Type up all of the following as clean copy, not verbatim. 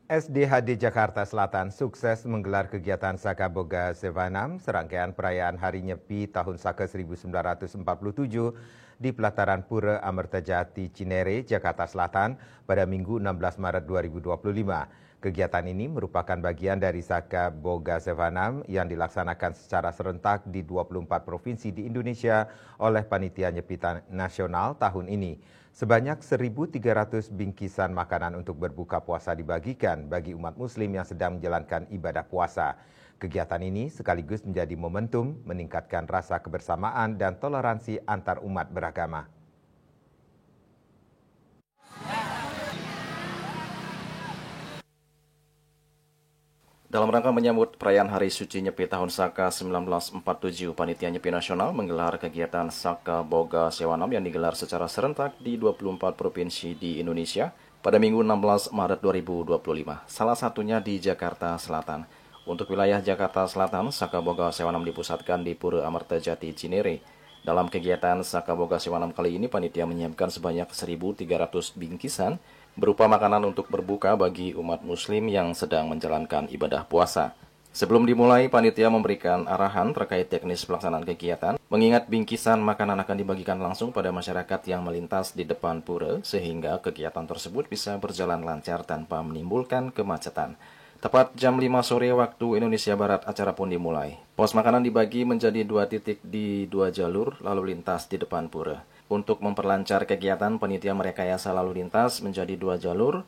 SDHD Jakarta Selatan sukses menggelar kegiatan Saka Boga Sevanam, serangkaian perayaan Hari Nyepi tahun Saka 1947 di pelataran Pura Amertajati Cinere, Jakarta Selatan pada Minggu 16 Maret 2025. Kegiatan ini merupakan bagian dari Saka Boga Sevanam yang dilaksanakan secara serentak di 24 provinsi di Indonesia oleh Panitia Nyepi Nasional tahun ini. Sebanyak 1.300 bingkisan makanan untuk berbuka puasa dibagikan bagi umat muslim yang sedang menjalankan ibadah puasa. Kegiatan ini sekaligus menjadi momentum meningkatkan rasa kebersamaan dan toleransi antar umat beragama. Dalam rangka menyambut perayaan Hari Suci Nyepi tahun Saka 1947, Panitia Nyepi Nasional menggelar kegiatan Saka Boga Sewanam yang digelar secara serentak di 24 provinsi di Indonesia pada Minggu 16 Maret 2025, salah satunya di Jakarta Selatan. Untuk wilayah Jakarta Selatan, Saka Boga Sewanam dipusatkan di Pura Amertajati Cinere. Dalam kegiatan Saka Boga Sewanam kali ini, panitia menyiapkan sebanyak 1.300 bingkisan berupa makanan untuk berbuka bagi umat muslim yang sedang menjalankan ibadah puasa. Sebelum dimulai, panitia memberikan arahan terkait teknis pelaksanaan kegiatan, mengingat bingkisan makanan akan dibagikan langsung pada masyarakat yang melintas di depan pura, sehingga kegiatan tersebut bisa berjalan lancar tanpa menimbulkan kemacetan. Tepat jam 5 sore waktu Indonesia Barat, acara pun dimulai. Pos makanan dibagi menjadi 2 titik di 2 jalur lalu lintas di depan pura. Untuk memperlancar kegiatan, panitia merekayasa lalu lintas menjadi 2 jalur.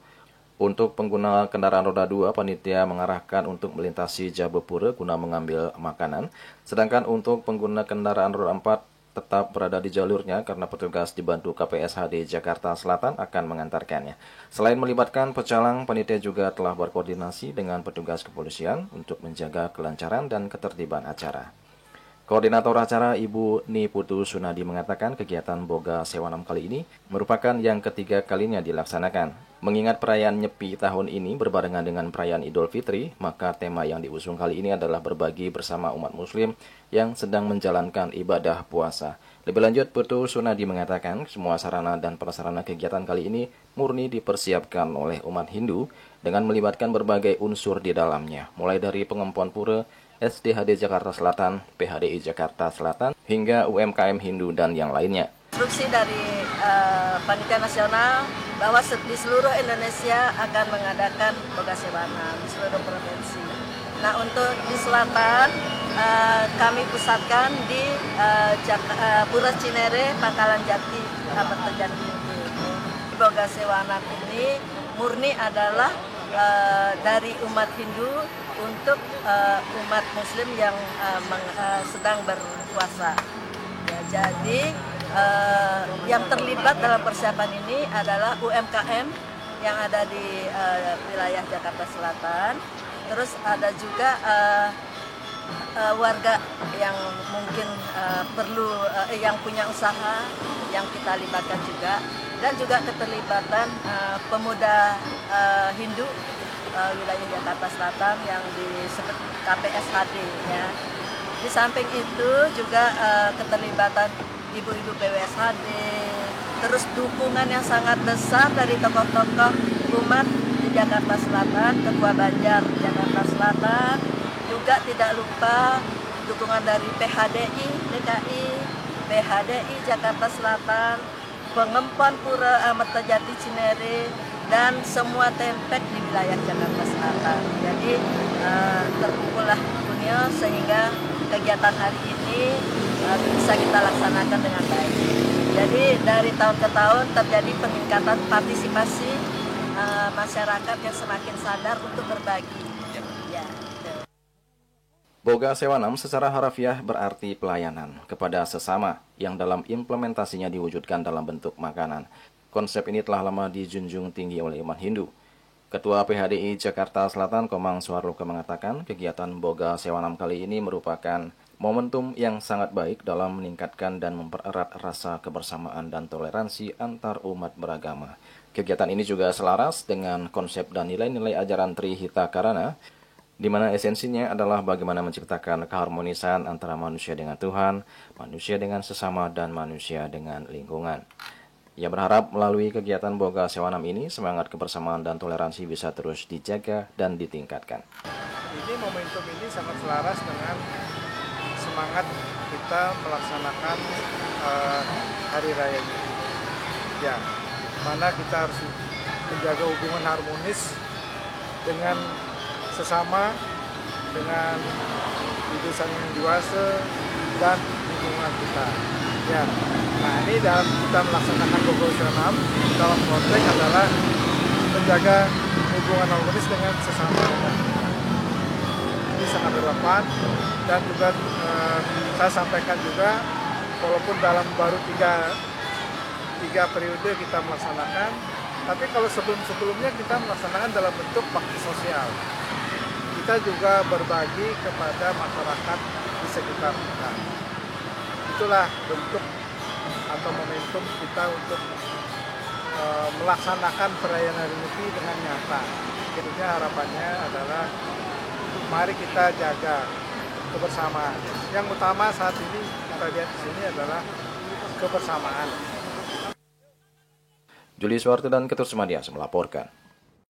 Untuk pengguna kendaraan roda 2, panitia mengarahkan untuk melintasi Jabepura guna mengambil makanan. Sedangkan untuk pengguna kendaraan roda 4 tetap berada di jalurnya karena petugas dibantu KPSHD Jakarta Selatan akan mengantarkannya. Selain melibatkan pecalang, panitia juga telah berkoordinasi dengan petugas kepolisian untuk menjaga kelancaran dan ketertiban acara. Koordinator acara Ibu Ni Putu Sunadi mengatakan kegiatan Boga Sewanam kali ini merupakan yang ketiga kalinya dilaksanakan. Mengingat perayaan Nyepi tahun ini berbarengan dengan perayaan Idul Fitri, maka tema yang diusung kali ini adalah berbagi bersama umat muslim yang sedang menjalankan ibadah puasa. Lebih lanjut, Putu Sunadi mengatakan semua sarana dan prasarana kegiatan kali ini murni dipersiapkan oleh umat Hindu dengan melibatkan berbagai unsur di dalamnya, mulai dari pengempuan pura, SDHD Jakarta Selatan, PHDI Jakarta Selatan, hingga UMKM Hindu dan yang lainnya. Instruksi dari Panitia Nasional bahwa di seluruh Indonesia akan mengadakan Boga Sewanam di seluruh provinsi. Nah, untuk di selatan kami pusatkan di Pura Cinere, Pangkalan Jati, Amertajati. Boga Sewanam ini murni adalah dari umat Hindu untuk umat Muslim yang sedang berpuasa. Ya, jadi yang terlibat dalam persiapan ini adalah UMKM yang ada di wilayah Jakarta Selatan. Terus ada juga warga yang mungkin perlu yang punya usaha yang kita libatkan juga, dan juga keterlibatan pemuda Hindu wilayah Jakarta Selatan yang disebut KPSHD ya. Di samping itu juga keterlibatan ibu-ibu PWSHD, terus dukungan yang sangat besar dari tokoh-tokoh umat di Jakarta Selatan, Ketua Banjar Jakarta Selatan, juga tidak lupa dukungan dari PHDI DKI, PHDI Jakarta Selatan, pengempuan Pura Amertajati Cinere, dan semua tempek di wilayah Jakarta Selatan. Jadi terkumpullah dunia sehingga kegiatan hari ini bisa kita laksanakan dengan baik. Jadi dari tahun ke tahun terjadi peningkatan partisipasi masyarakat yang semakin sadar untuk berbagi. Ya. Boga Sewanam secara harafiah berarti pelayanan kepada sesama yang dalam implementasinya diwujudkan dalam bentuk makanan. Konsep ini telah lama dijunjung tinggi oleh umat Hindu. Ketua PHDI Jakarta Selatan Komang Suharloka mengatakan kegiatan Boga Sewanam kali ini merupakan momentum yang sangat baik dalam meningkatkan dan mempererat rasa kebersamaan dan toleransi antar umat beragama. Kegiatan ini juga selaras dengan konsep dan nilai-nilai ajaran Trihita Karana, di mana esensinya adalah bagaimana menciptakan keharmonisan antara manusia dengan Tuhan, manusia dengan sesama, dan manusia dengan lingkungan. Ia berharap melalui kegiatan Boga Sewanam ini, semangat kebersamaan dan toleransi bisa terus dijaga dan ditingkatkan. Ini momentum ini sangat selaras dengan semangat kita melaksanakan Hari Raya ini. Ya, mana kita harus menjaga hubungan harmonis dengan sesama, dengan hidup yang dewasa dan lingkungan kita. Ya, nah ini dalam kita melaksanakan Boga Sewanam dalam konteks adalah menjaga hubungan harmonis dengan sesama. Ini sangat relevan dan juga saya sampaikan juga walaupun dalam baru tiga periode kita melaksanakan, tapi kalau sebelumnya kita melaksanakan dalam bentuk bakti sosial. Kita juga berbagi kepada masyarakat di sekitar kita. Itulah bentuk atau momentum kita untuk melaksanakan perayaan Hari Nyepi dengan nyata. Akhirnya harapannya adalah mari kita jaga kebersamaan. Yang utama saat ini kita lihat di sini adalah kebersamaan. Julius Warte dan Ketut Semadias melaporkan.